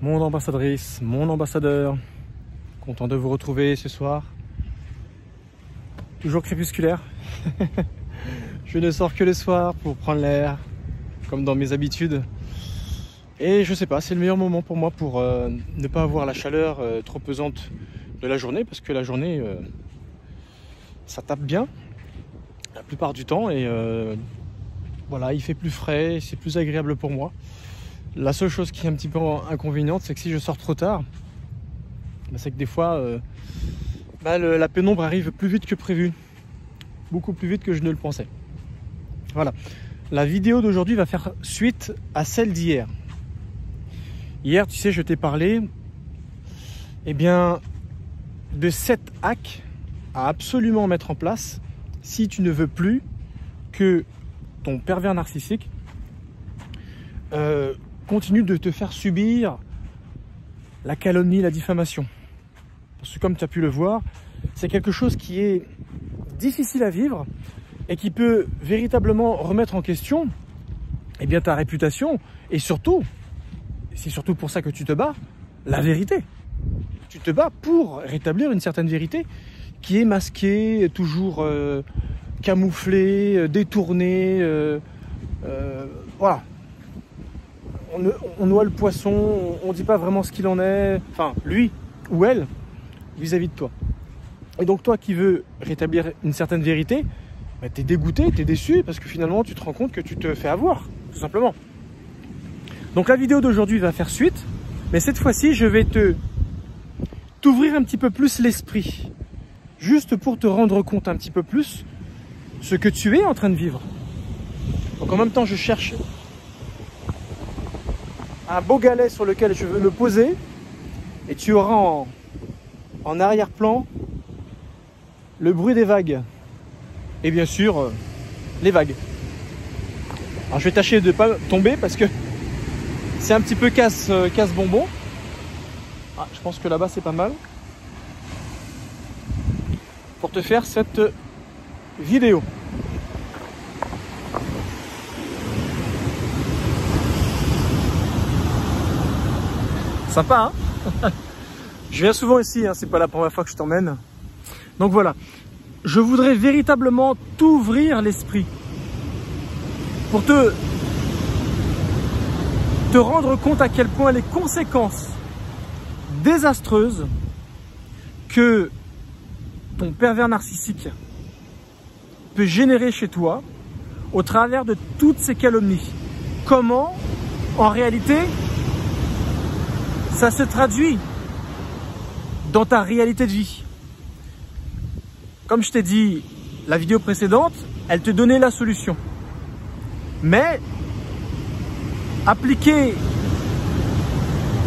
mon ambassadrice, mon ambassadeur. Content de vous retrouver ce soir. Toujours crépusculaire. Je ne sors que le soir pour prendre l'air, comme dans mes habitudes. Et je sais pas, c'est le meilleur moment pour moi pour ne pas avoir la chaleur trop pesante de la journée, parce que la journée, ça tape bien la plupart du temps et voilà, il fait plus frais, c'est plus agréable pour moi. La seule chose qui est un petit peu inconvéniente, c'est que si je sors trop tard, c'est que des fois la pénombre arrive plus vite que prévu, beaucoup plus vite que je ne le pensais. Voilà, la vidéo d'aujourd'hui va faire suite à celle d'hier. Hier, tu sais, je t'ai parlé de 7 hacks à absolument mettre en place si tu ne veux plus que ton pervers narcissique continue de te faire subir la calomnie, la diffamation. Parce que comme tu as pu le voir, c'est quelque chose qui est difficile à vivre et qui peut véritablement remettre en question ta réputation et surtout, c'est surtout pour ça que tu te bats, la vérité. Tu te bats pour rétablir une certaine vérité qui est masquée, toujours camouflée, détournée. Voilà. On noie le poisson, on ne dit pas vraiment ce qu'il en est, enfin lui ou elle, vis-à-vis de toi. Et donc toi qui veux rétablir une certaine vérité, tu es dégoûté, tu es déçu, parce que finalement tu te rends compte que tu te fais avoir, tout simplement. Donc la vidéo d'aujourd'hui va faire suite, mais cette fois-ci je vais t'ouvrir un petit peu plus l'esprit, juste pour te rendre compte un petit peu plus ce que tu es en train de vivre. Donc en même temps je cherche un beau galet sur lequel je veux me poser, et tu auras en arrière-plan le bruit des vagues et bien sûr les vagues. Alors je vais tâcher de ne pas tomber parce que c'est un petit peu casse-bonbon. Ah, je pense que là-bas c'est pas mal pour te faire cette vidéo. Sympa, hein? Je viens souvent ici, hein, c'est pas la première fois que je t'emmène. Donc voilà, je voudrais véritablement t'ouvrir l'esprit pour te rendre compte à quel point les conséquences désastreuses que ton pervers narcissique peut générer chez toi au travers de toutes ces calomnies. Comment, en réalité, ça se traduit dans ta réalité de vie. Comme je t'ai dit, la vidéo précédente, elle te donnait la solution. Mais appliquer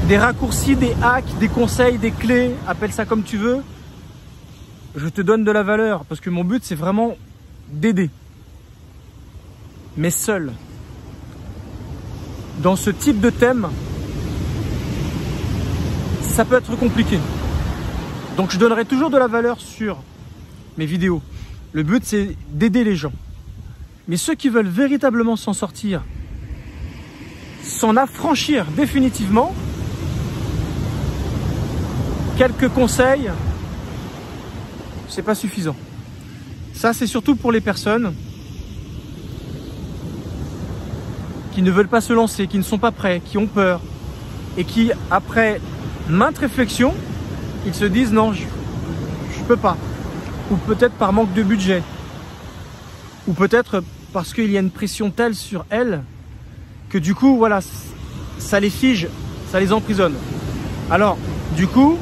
des raccourcis, des hacks, des conseils, des clés, appelle ça comme tu veux, je te donne de la valeur parce que mon but c'est vraiment d'aider. Mais seul. Dans ce type de thème, ça peut être compliqué. Donc je donnerai toujours de la valeur sur mes vidéos. Le but c'est d'aider les gens. Mais ceux qui veulent véritablement s'en sortir, s'en affranchir définitivement, quelques conseils, c'est pas suffisant. Ça c'est surtout pour les personnes qui ne veulent pas se lancer, qui ne sont pas prêts, qui ont peur et qui après maintes réflexions, ils se disent non, je peux pas. Ou peut-être par manque de budget. Ou peut-être parce qu'il y a une pression telle sur elles que du coup, voilà, ça les fige, ça les emprisonne. Alors, du coup,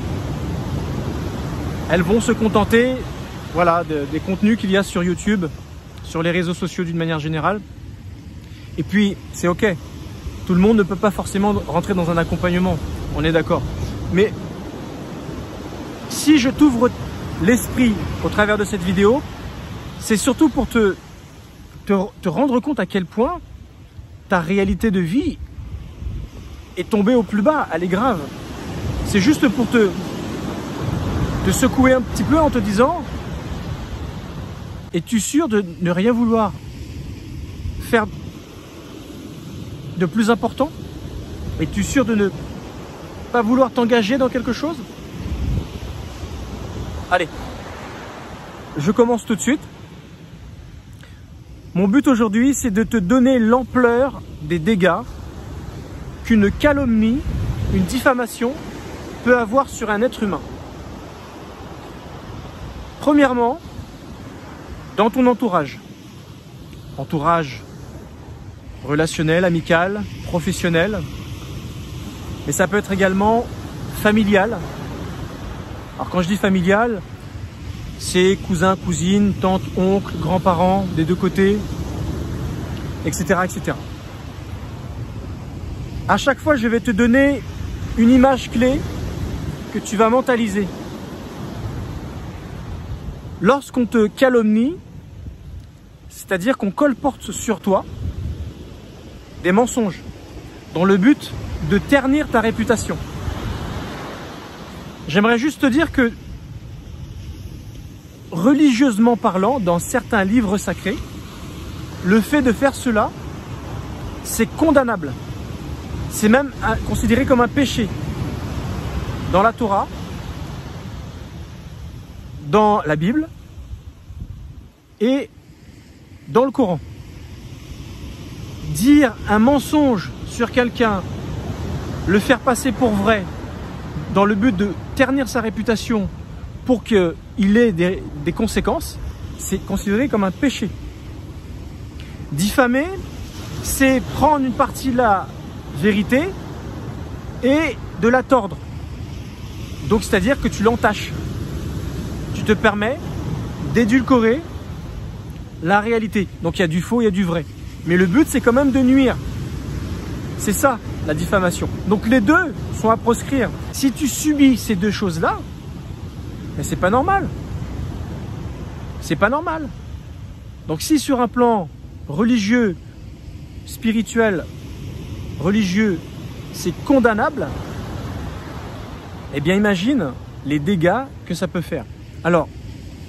elles vont se contenter, voilà, des contenus qu'il y a sur YouTube, sur les réseaux sociaux d'une manière générale. Et puis, c'est ok. Tout le monde ne peut pas forcément rentrer dans un accompagnement, on est d'accord. Mais si je t'ouvre l'esprit au travers de cette vidéo, c'est surtout pour te rendre compte à quel point ta réalité de vie est tombée au plus bas, elle est grave. C'est juste pour te secouer un petit peu en te disant: es-tu sûr de ne rien vouloir faire de plus important? Es-tu sûr de ne pas vouloir t'engager dans quelque chose? Allez, je commence tout de suite. Mon but aujourd'hui, c'est de te donner l'ampleur des dégâts qu'une calomnie, une diffamation peut avoir sur un être humain. Premièrement, dans ton entourage. Entourage relationnel, amical, professionnel. Mais ça peut être également familial. Alors quand je dis familial, c'est cousins, cousines, tantes, oncles, grands-parents des deux côtés, etc., etc. À chaque fois, je vais te donner une image clé que tu vas mentaliser. Lorsqu'on te calomnie, c'est-à-dire qu'on colporte sur toi des mensonges dans le but de ternir ta réputation. J'aimerais juste te dire que, religieusement parlant, dans certains livres sacrés, le fait de faire cela, c'est condamnable. C'est même considéré comme un péché. Dans la Torah, dans la Bible et dans le Coran. Dire un mensonge sur quelqu'un, le faire passer pour vrai, dans le but de ternir sa réputation pour qu'il ait des conséquences, c'est considéré comme un péché. Diffamer, c'est prendre une partie de la vérité et de la tordre. Donc c'est-à-dire que tu l'entaches. Tu te permets d'édulcorer la réalité. Donc il y a du faux, il y a du vrai. Mais le but, c'est quand même de nuire. C'est ça, la diffamation. Donc les deux sont à proscrire. Si tu subis ces deux choses-là, ben, c'est pas normal. C'est pas normal. Donc si sur un plan religieux, spirituel, religieux, c'est condamnable, eh bien imagine les dégâts que ça peut faire. Alors,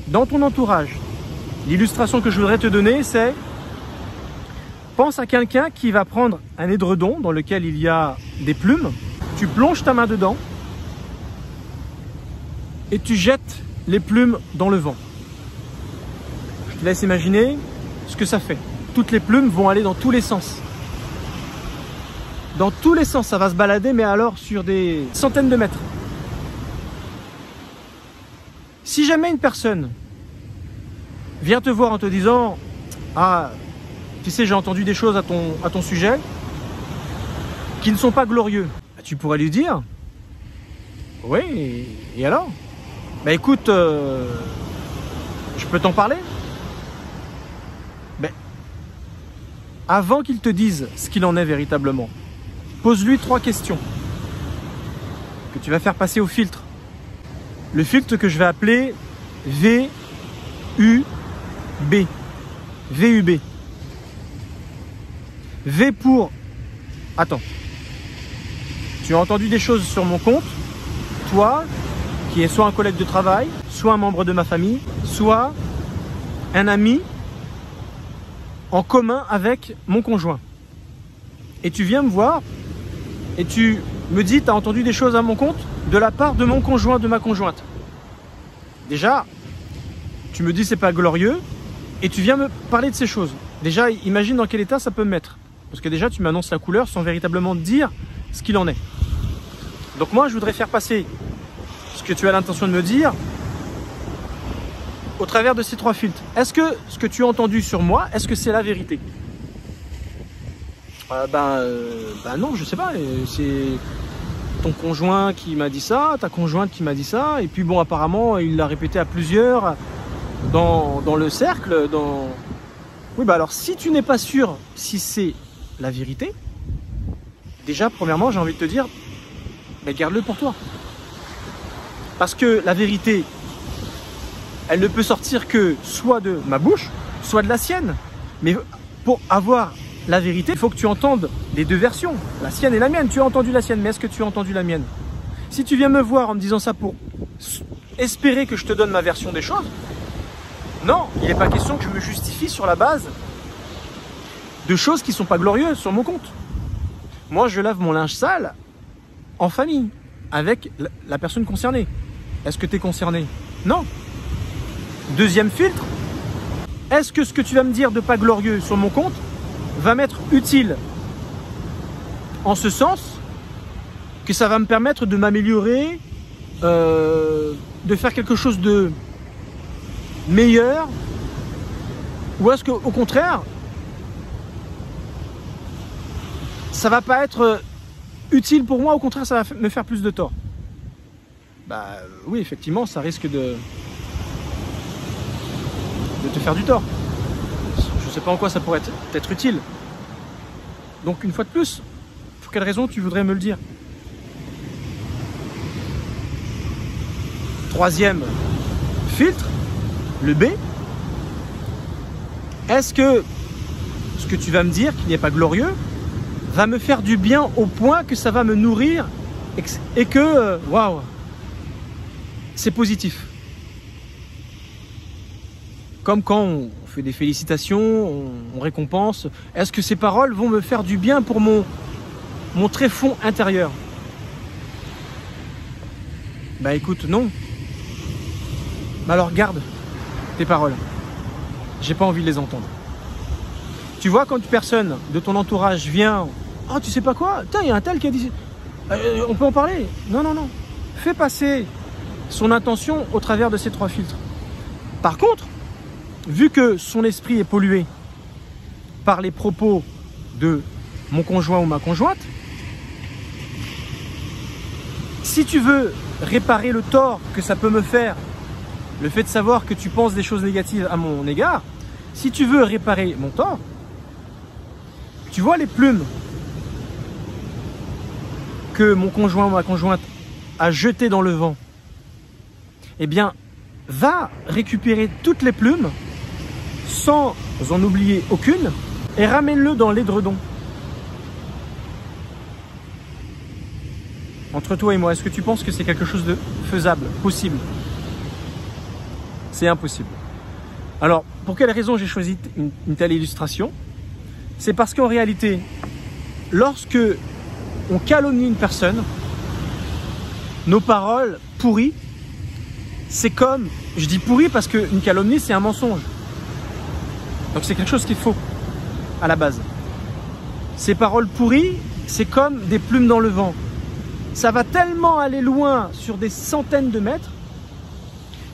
dans ton entourage, l'illustration que je voudrais te donner, c'est: pense à quelqu'un qui va prendre un édredon dans lequel il y a des plumes, tu plonges ta main dedans et tu jettes les plumes dans le vent. Je te laisse imaginer ce que ça fait. Toutes les plumes vont aller dans tous les sens. Dans tous les sens, ça va se balader, mais alors sur des centaines de mètres. Si jamais une personne vient te voir en te disant: ah, tu sais, j'ai entendu des choses à ton sujet qui ne sont pas glorieux, tu pourrais lui dire: oui, et alors? Bah écoute, je peux t'en parler? Mais avant qu'il te dise ce qu'il en est véritablement, pose-lui 3 questions que tu vas faire passer au filtre. Le filtre que je vais appeler VUB. VUB. V pour... Attends. Tu as entendu des choses sur mon compte, toi, qui est soit un collègue de travail, soit un membre de ma famille, soit un ami en commun avec mon conjoint. Et tu viens me voir et tu me dis: tu as entendu des choses à mon compte de la part de mon conjoint, de ma conjointe. Déjà, tu me dis c'est pas glorieux et tu viens me parler de ces choses. Déjà, imagine dans quel état ça peut me mettre. Parce que déjà, tu m'annonces la couleur sans véritablement dire ce qu'il en est. Donc moi, je voudrais faire passer ce que tu as l'intention de me dire au travers de ces 3 filtres. Est-ce que ce que tu as entendu sur moi, est-ce que c'est la vérité? Non, je sais pas. C'est ton conjoint qui m'a dit ça, ta conjointe qui m'a dit ça, et puis bon, apparemment, il l'a répété à plusieurs dans le cercle. Oui, bah alors, si tu n'es pas sûr si c'est la vérité, déjà, premièrement, j'ai envie de te dire, mais garde-le pour toi. Parce que la vérité, elle ne peut sortir que soit de ma bouche, soit de la sienne. Mais pour avoir la vérité, il faut que tu entendes les deux versions, la sienne et la mienne. Tu as entendu la sienne, mais est-ce que tu as entendu la mienne? Si tu viens me voir en me disant ça pour espérer que je te donne ma version des choses, non, il n'est pas question que je me justifie sur la base de choses qui ne sont pas glorieuses sur mon compte. Moi, je lave mon linge sale en famille. avec la personne concernée. Est-ce que tu es concerné? Non. Deuxième filtre, est-ce que ce que tu vas me dire de pas glorieux sur mon compte va m'être utile en ce sens que ça va me permettre de m'améliorer, de faire quelque chose de meilleur, ou est-ce qu'au contraire, ça va pas être utile pour moi, au contraire, ça va me faire plus de tort? Bah oui, effectivement, ça risque de te faire du tort. Je sais pas en quoi ça pourrait être utile. Donc une fois de plus, pour quelle raison tu voudrais me le dire? Troisième filtre, le B. Est-ce que ce que tu vas me dire, qui n'est pas glorieux, va me faire du bien au point que ça va me nourrir et que, waouh, c'est positif? Comme quand on fait des félicitations, on récompense. Est-ce que ces paroles vont me faire du bien pour mon tréfonds intérieur? Bah écoute, non. Bah alors garde tes paroles. J'ai pas envie de les entendre. Tu vois, quand une personne de ton entourage vient, oh tu sais pas quoi, il y a un tel qui a dit, on peut en parler. Non, non, non. Fais passer son intention au travers de ces trois filtres. Par contre, vu que son esprit est pollué par les propos de mon conjoint ou ma conjointe, si tu veux réparer le tort que ça peut me faire, le fait de savoir que tu penses des choses négatives à mon égard, si tu veux réparer mon tort, tu vois les plumes que mon conjoint ou ma conjointe a jetées dans le vent, eh bien, va récupérer toutes les plumes sans en oublier aucune et ramène-le dans l'édredon. Entre toi et moi, est-ce que tu penses que c'est quelque chose de faisable, possible? C'est impossible. Alors, pour quelle raison j'ai choisi une telle illustration? C'est parce qu'en réalité, lorsque on calomnie une personne, nos paroles pourries, c'est comme, je dis pourri parce qu'une calomnie c'est un mensonge. Donc c'est quelque chose qui est faux à la base. Ces paroles pourries, c'est comme des plumes dans le vent. Ça va tellement aller loin sur des centaines de mètres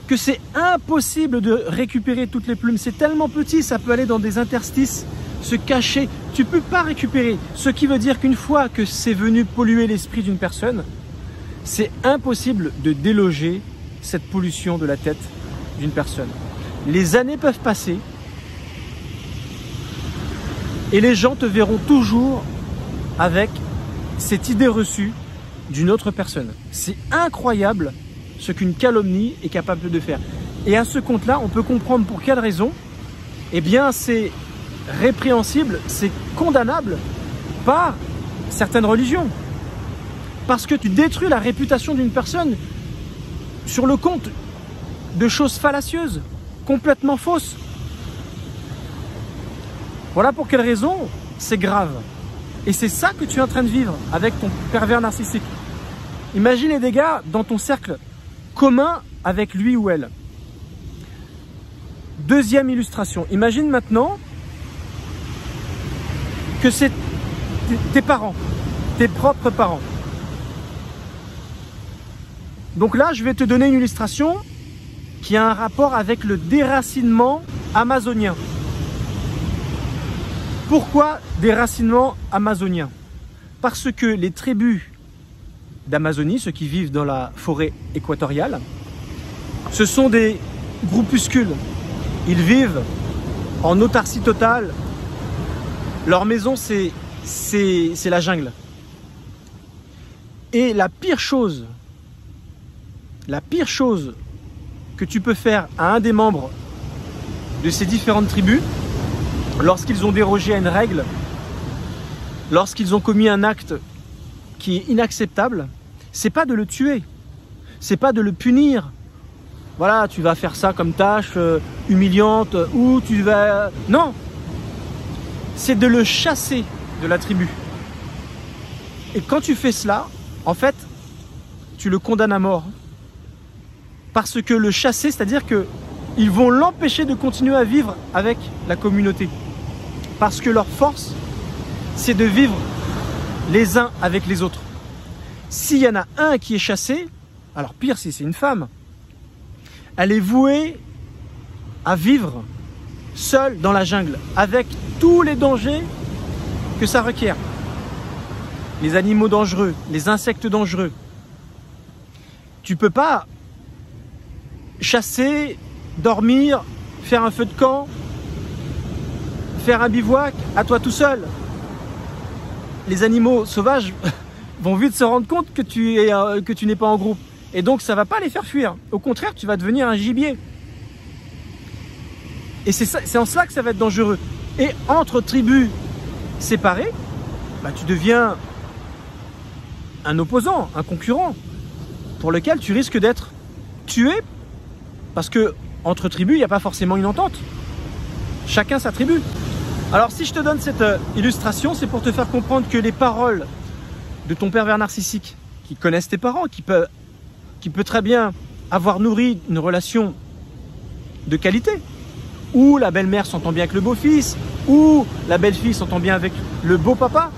que c'est impossible de récupérer toutes les plumes. C'est tellement petit, ça peut aller dans des interstices, se cacher. Tu ne peux pas récupérer. Ce qui veut dire qu'une fois que c'est venu polluer l'esprit d'une personne, c'est impossible de déloger cette pollution de la tête d'une personne. Les années peuvent passer et les gens te verront toujours avec cette idée reçue d'une autre personne. C'est incroyable ce qu'une calomnie est capable de faire. Et à ce compte-là, on peut comprendre pour quelle raison. Eh bien, c'est répréhensible, c'est condamnable par certaines religions. Parce que tu détruis la réputation d'une personne sur le compte de choses fallacieuses, complètement fausses. Voilà pour quelle raison c'est grave. Et c'est ça que tu es en train de vivre avec ton pervers narcissique. Imagine les dégâts dans ton cercle commun avec lui ou elle. Deuxième illustration. Imagine maintenant que c'est tes parents, tes propres parents. Donc là, je vais te donner une illustration qui a un rapport avec le déracinement amazonien. Pourquoi déracinement amazonien? Parce que les tribus d'Amazonie, ceux qui vivent dans la forêt équatoriale, ce sont des groupuscules. Ils vivent en autarcie totale. Leur maison, c'est la jungle. Et la pire chose que tu peux faire à un des membres de ces différentes tribus, lorsqu'ils ont dérogé à une règle, lorsqu'ils ont commis un acte qui est inacceptable, c'est pas de le tuer, c'est pas de le punir. Voilà, tu vas faire ça comme tâche humiliante, ou tu vas... Non, c'est de le chasser de la tribu. Et quand tu fais cela, en fait, tu le condamnes à mort. Parce que le chasser, c'est-à-dire qu'ils vont l'empêcher de continuer à vivre avec la communauté. Parce que leur force, c'est de vivre les uns avec les autres. S'il y en a un qui est chassé, alors pire si c'est une femme, elle est vouée à vivre seule dans la jungle, avec tous les dangers que ça requiert. Les animaux dangereux, les insectes dangereux. Tu peux pas chasser, dormir, faire un feu de camp, faire un bivouac à toi tout seul. Les animaux sauvages vont vite se rendre compte que tu n'es pas en groupe. Et donc ça ne va pas les faire fuir. Au contraire, tu vas devenir un gibier. Et c'est en cela que ça va être dangereux. Et entre tribus séparées, bah, tu deviens un opposant, un concurrent, pour lequel tu risques d'être tué. Parce que entre tribus, il n'y a pas forcément une entente. Chacun sa tribu. Alors si je te donne cette illustration, c'est pour te faire comprendre que les paroles de ton pervers narcissique, qui connaissent tes parents, qui peut très bien avoir nourri une relation de qualité, où la belle-mère s'entend bien avec le beau-fils, où la belle-fille s'entend bien avec le beau-papa,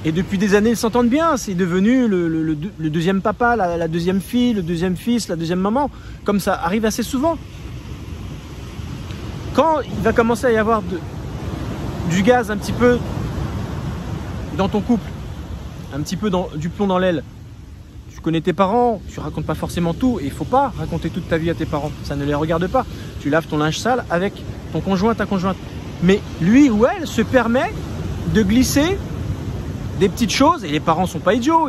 et depuis des années ils s'entendent bien, c'est devenu le deuxième papa, la deuxième fille, le deuxième fils, la deuxième maman, comme ça arrive assez souvent. Quand il va commencer à y avoir du gaz un petit peu dans ton couple, un petit peu du plomb dans l'aile, tu connais tes parents, tu racontes pas forcément tout, et il faut pas raconter toute ta vie à tes parents, ça ne les regarde pas. Tu laves ton linge sale avec ton conjoint, ta conjointe. Mais lui ou elle se permet de glisser des petites choses, et les parents sont pas idiots,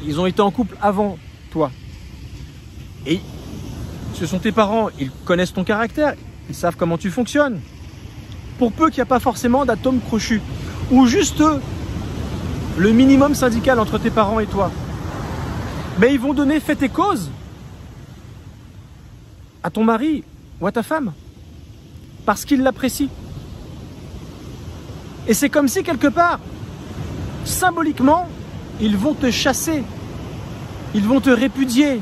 ils ont été en couple avant toi. Et ce sont tes parents, ils connaissent ton caractère, ils savent comment tu fonctionnes. Pour peu qu'il n'y a pas forcément d'atome crochu, ou juste le minimum syndical entre tes parents et toi, mais ils vont donner fait et cause à ton mari ou à ta femme, parce qu'ils l'apprécient. Et c'est comme si quelque part, symboliquement, ils vont te chasser, ils vont te répudier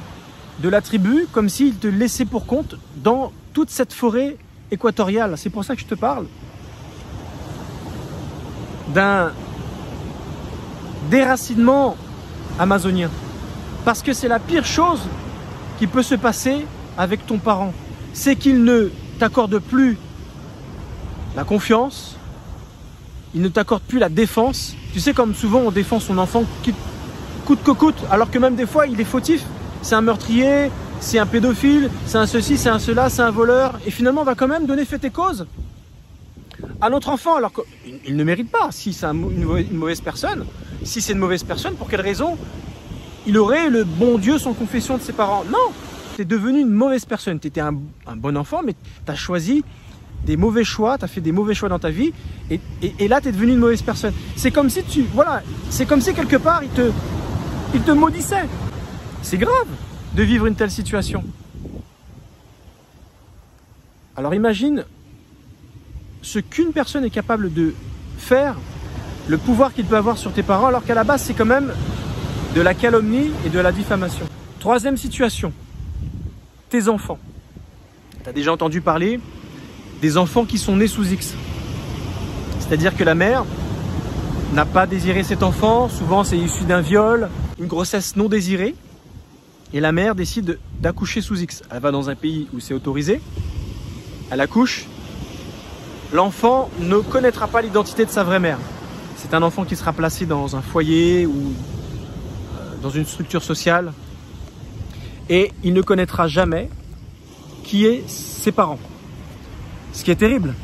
de la tribu, comme s'ils te laissaient pour compte dans toute cette forêt équatoriale. C'est pour ça que je te parle d'un déracinement amazonien. Parce que c'est la pire chose qui peut se passer avec ton parent. C'est qu'il ne t'accorde plus la confiance, il ne t'accorde plus la défense. Tu sais, comme souvent on défend son enfant coûte que coûte, alors que même des fois il est fautif. C'est un meurtrier, c'est un pédophile, c'est un ceci, c'est un cela, c'est un voleur. Et finalement on va quand même donner fait et cause à notre enfant, alors qu'il ne mérite pas. Si c'est une mauvaise personne, si c'est une mauvaise personne, pour quelle raison il aurait le bon Dieu sans confession de ses parents? Non, tu es devenu une mauvaise personne. Tu étais un bon enfant, mais tu as choisi des mauvais choix, tu as fait des mauvais choix dans ta vie, et là tu es devenu une mauvaise personne. C'est comme si c'est comme si quelque part il te maudissait. C'est grave de vivre une telle situation. Alors imagine ce qu'une personne est capable de faire, le pouvoir qu'il peut avoir sur tes parents, alors qu'à la base c'est quand même de la calomnie et de la diffamation. Troisième situation, tes enfants. Tu as déjà entendu parler des enfants qui sont nés sous X. C'est-à-dire que la mère n'a pas désiré cet enfant, souvent c'est issu d'un viol, une grossesse non désirée, et la mère décide d'accoucher sous X. Elle va dans un pays où c'est autorisé, elle accouche, l'enfant ne connaîtra pas l'identité de sa vraie mère. C'est un enfant qui sera placé dans un foyer ou dans une structure sociale, et il ne connaîtra jamais qui est ses parents. Ce qui est terrible.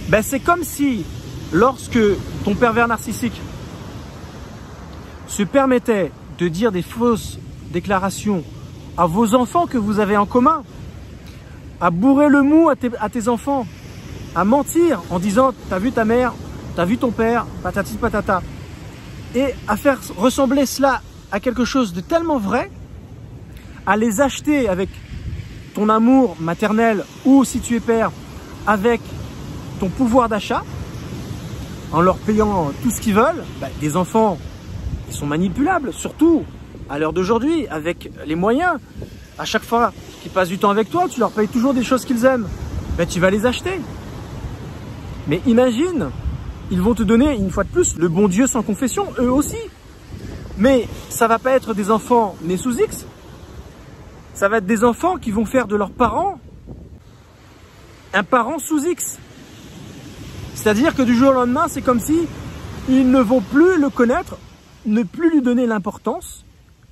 Ben, c'est comme si, lorsque ton pervers narcissique se permettait de dire des fausses déclarations à vos enfants que vous avez en commun, à bourrer le mou à tes enfants, à mentir en disant « t'as vu ta mère, t'as vu ton père, patati patata », et à faire ressembler cela à quelque chose de tellement vrai, à les acheter avec ton amour maternel, ou si tu es père, avec ton pouvoir d'achat, en leur payant tout ce qu'ils veulent, ben, des enfants ils sont manipulables, surtout à l'heure d'aujourd'hui, avec les moyens. À chaque fois qu'ils passent du temps avec toi, tu leur payes toujours des choses qu'ils aiment. Ben, tu vas les acheter. Mais imagine, ils vont te donner, une fois de plus, le bon Dieu sans confession, eux aussi. Mais ça va pas être des enfants nés sous X. Ça va être des enfants qui vont faire de leurs parents un parent sous X. C'est-à-dire que du jour au lendemain, c'est comme si ils ne vont plus le connaître, ne plus lui donner l'importance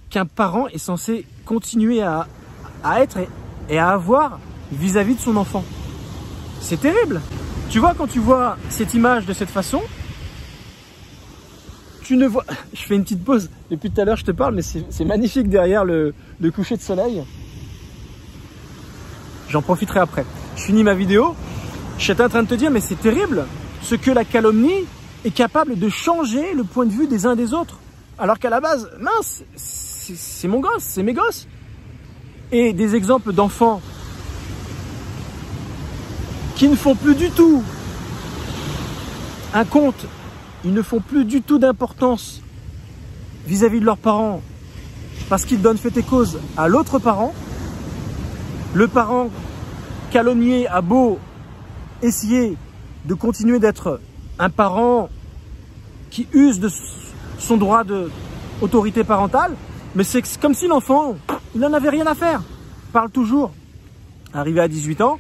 qu'un parent est censé continuer à être et à avoir vis-à-vis de son enfant. C'est terrible. Tu vois, quand tu vois cette image de cette façon, tu ne vois... Je fais une petite pause. Depuis tout à l'heure, je te parle, mais c'est magnifique derrière le coucher de soleil. J'en profiterai après. Je finis ma vidéo. Je suis en train de te dire, mais c'est terrible ce que la calomnie est capable de changer le point de vue des uns des autres. Alors qu'à la base, mince, c'est mon gosse, c'est mes gosses. Et des exemples d'enfants qui ne font plus du tout un compte, ils ne font plus du tout d'importance vis-à-vis de leurs parents parce qu'ils donnent fait et cause à l'autre parent. Le parent calomnié a beau essayer de continuer d'être un parent qui use de son droit d'autorité parentale, mais c'est comme si l'enfant, il n'en avait rien à faire. Il parle toujours. Arrivé à 18 ans,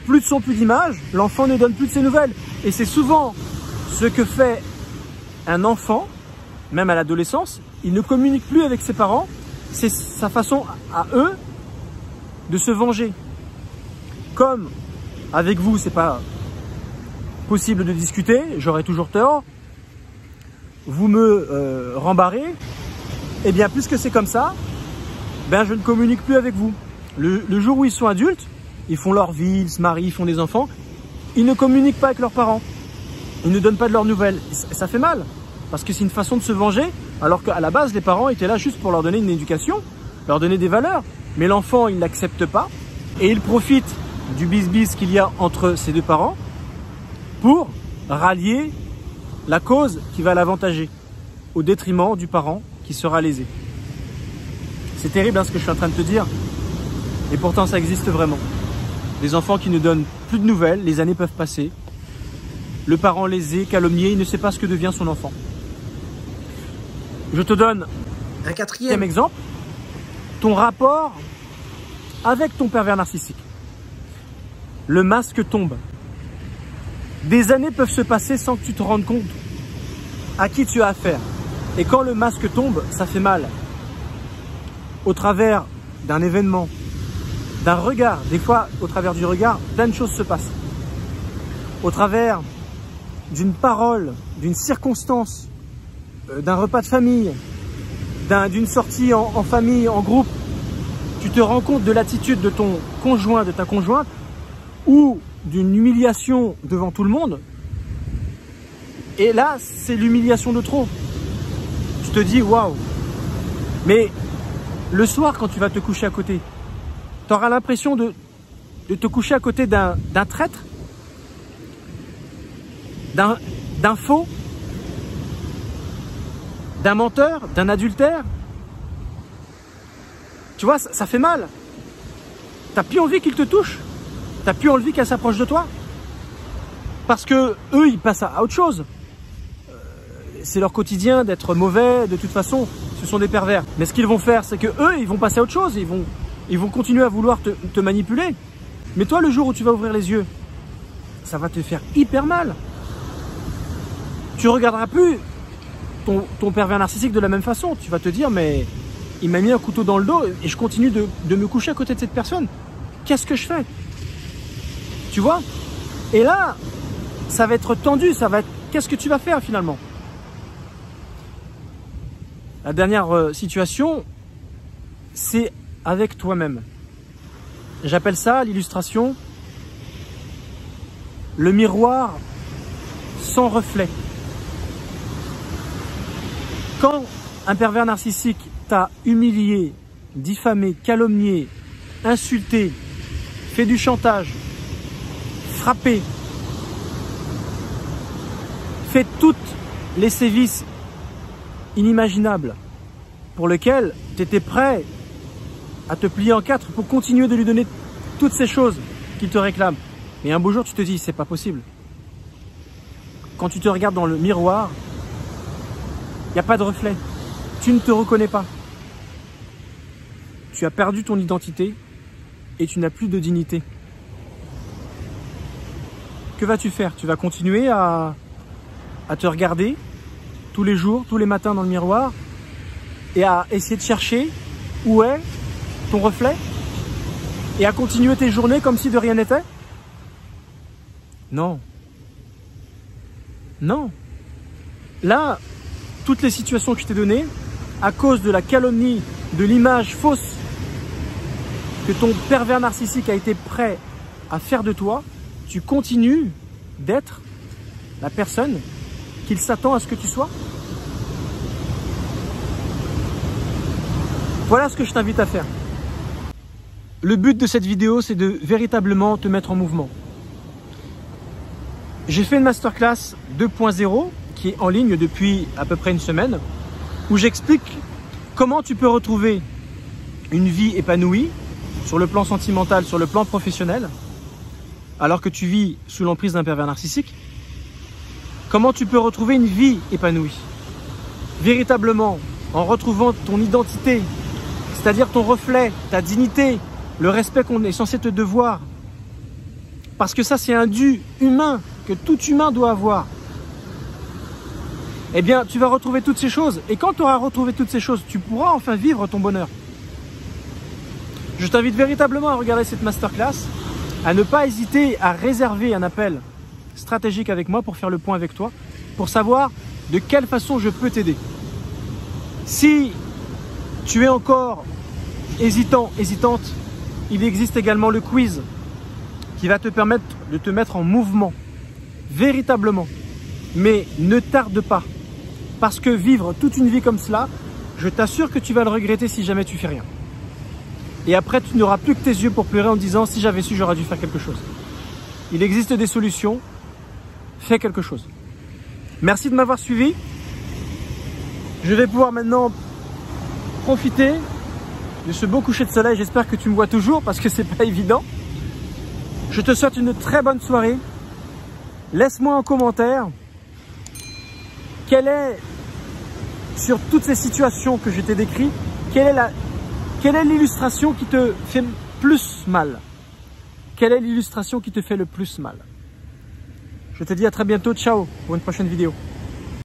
plus de son, plus d'image, l'enfant ne donne plus de ses nouvelles. Et c'est souvent ce que fait un enfant, même à l'adolescence, il ne communique plus avec ses parents. C'est sa façon à eux de se venger. Comme avec vous, c'est pas possible de discuter, j'aurai toujours tort, vous me rembarrez, et bien puisque c'est comme ça, ben je ne communique plus avec vous. Le jour où ils sont adultes, ils font leur vie, ils se marient, ils font des enfants, ils ne communiquent pas avec leurs parents, ils ne donnent pas de leurs nouvelles. Et ça fait mal, parce que c'est une façon de se venger, alors qu'à la base, les parents étaient là juste pour leur donner une éducation, leur donner des valeurs. Mais l'enfant, il n'accepte pas, et il profite du bis-bis qu'il y a entre ces deux parents pour rallier la cause qui va l'avantager, au détriment du parent qui sera lésé. C'est terrible hein, ce que je suis en train de te dire, et pourtant ça existe vraiment. Des enfants qui ne donnent plus de nouvelles, les années peuvent passer, le parent lésé, calomnié, il ne sait pas ce que devient son enfant. Je te donne un quatrième exemple, ton rapport avec ton pervers narcissique. Le masque tombe. Des années peuvent se passer sans que tu te rendes compte à qui tu as affaire. Et quand le masque tombe, ça fait mal. Au travers d'un événement, d'un regard, des fois au travers du regard, plein de choses se passent. Au travers d'une parole, d'une circonstance, d'un repas de famille, d'une sortie en famille, en groupe, tu te rends compte de l'attitude de ton conjoint, de ta conjointe, ou d'une humiliation devant tout le monde. Et là, c'est l'humiliation de trop. Tu te dis, waouh. Mais le soir, quand tu vas te coucher à côté, tu auras l'impression de te coucher à côté d'un traître, d'un faux, d'un menteur, d'un adultère. Tu vois, ça fait mal. T'as plus envie qu'il te touche. T'as plus envie qu'elle s'approche de toi. Parce que eux, ils passent à autre chose. C'est leur quotidien d'être mauvais. De toute façon, ce sont des pervers. Mais ce qu'ils vont faire, c'est que eux, ils vont passer à autre chose. Ils vont continuer à vouloir te manipuler. Mais toi, le jour où tu vas ouvrir les yeux, ça va te faire hyper mal. Tu regarderas plus ton pervers narcissique de la même façon. Tu vas te dire, mais il m'a mis un couteau dans le dos et je continue de me coucher à côté de cette personne. Qu'est-ce que je fais? Tu vois? Et là, ça va être tendu, ça va être... Qu'est-ce que tu vas faire finalement? La dernière situation, c'est avec toi-même. J'appelle ça l'illustration, le miroir sans reflet. Quand un pervers narcissique t'a humilié, diffamé, calomnié, insulté, fait du chantage, frappé, fait toutes les sévices inimaginable pour lequel tu étais prêt à te plier en quatre pour continuer de lui donner toutes ces choses qu'il te réclame. Et un beau jour, tu te dis, c'est pas possible. Quand tu te regardes dans le miroir, il n'y a pas de reflet. Tu ne te reconnais pas. Tu as perdu ton identité et tu n'as plus de dignité. Que vas-tu faire? Tu vas continuer à te regarder tous les jours, tous les matins dans le miroir et à essayer de chercher où est ton reflet et à continuer tes journées comme si de rien n'était? Non. Non. Là, toutes les situations que je t'ai données, à cause de la calomnie, de l'image fausse que ton pervers narcissique a été prêt à faire de toi, tu continues d'être la personne qu'il s'attend à ce que tu sois. Voilà ce que je t'invite à faire. Le but de cette vidéo, c'est de véritablement te mettre en mouvement. J'ai fait une masterclass 2.0 qui est en ligne depuis à peu près une semaine, où j'explique comment tu peux retrouver une vie épanouie sur le plan sentimental, sur le plan professionnel, alors que tu vis sous l'emprise d'un pervers narcissique. Comment tu peux retrouver une vie épanouie, véritablement, en retrouvant ton identité, c'est-à-dire ton reflet, ta dignité, le respect qu'on est censé te devoir. Parce que ça, c'est un dû humain que tout humain doit avoir. Eh bien, tu vas retrouver toutes ces choses. Et quand tu auras retrouvé toutes ces choses, tu pourras enfin vivre ton bonheur. Je t'invite véritablement à regarder cette masterclass, à ne pas hésiter à réserver un appel stratégique avec moi pour faire le point avec toi, pour savoir de quelle façon je peux t'aider. Si tu es encore hésitant, hésitante, il existe également le quiz qui va te permettre de te mettre en mouvement, véritablement. Mais ne tarde pas, parce que vivre toute une vie comme cela, je t'assure que tu vas le regretter si jamais tu fais rien. Et après, tu n'auras plus que tes yeux pour pleurer en disant « si j'avais su, j'aurais dû faire quelque chose ». Il existe des solutions, fais quelque chose. Merci de m'avoir suivi. Je vais pouvoir maintenant profiter de ce beau coucher de soleil. J'espère que tu me vois toujours parce que c'est pas évident. Je te souhaite une très bonne soirée. Laisse-moi en commentaire quelle est, sur toutes ces situations que je t'ai décrites, quelle est l'illustration qui te fait plus mal? Quelle est l'illustration qui te fait le plus mal? Je te dis à très bientôt. Ciao pour une prochaine vidéo.